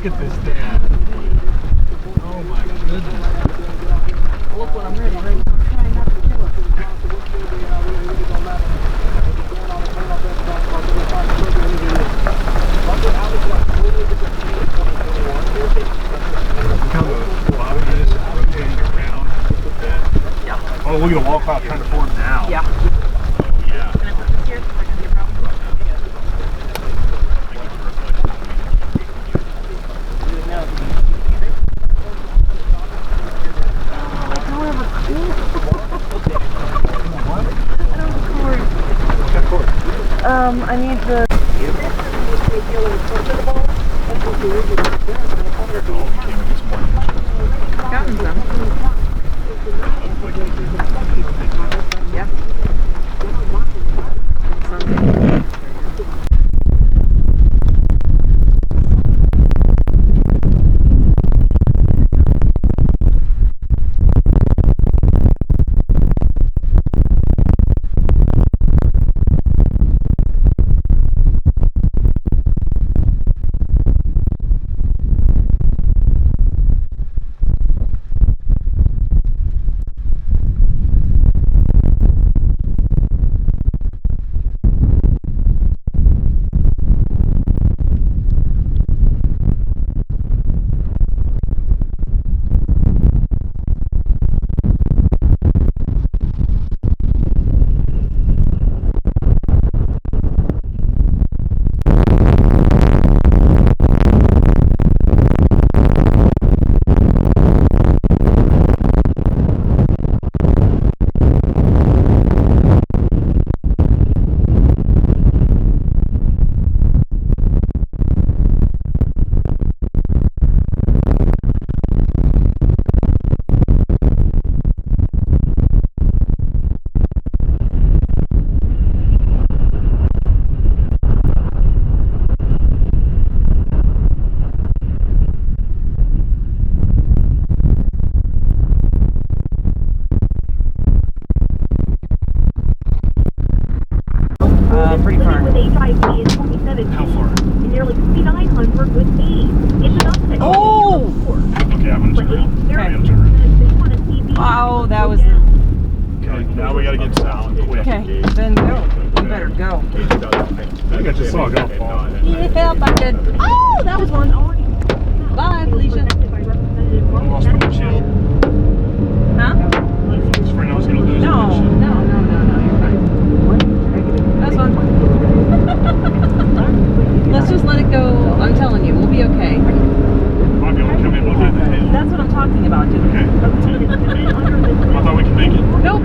Look at this dad. Oh my goodness. Look when I'm ready, right? Trying not to kill it. Look how the bottom of this is rotating around. Yeah. Oh, look at the wall cloud trying to form now. Yeah. Oh, yeah. Can I put this here? Is that going to be a problem? I need the... Gotten some. Yeah. Pretty far. With HIV is 27. How far? And nearly 6,900 with AIDS. It's an upset. Oh! Okay, I'm gonna turn around. Okay. Wow, that was... Okay, now we gotta get south quick. Okay, then go. You better go. I think I just saw a golf ball. Yeah, I did. Oh, that was one. Bye, Felicia. I lost my windshield. Huh? I was afraid I was gonna lose No, my windshield. no, you're fine. That's one. Let's just let it go. I'm telling you, we'll be okay. Might be able to come in behind the hill. That's what I'm talking about, dude. Okay. I thought we could make it. Nope.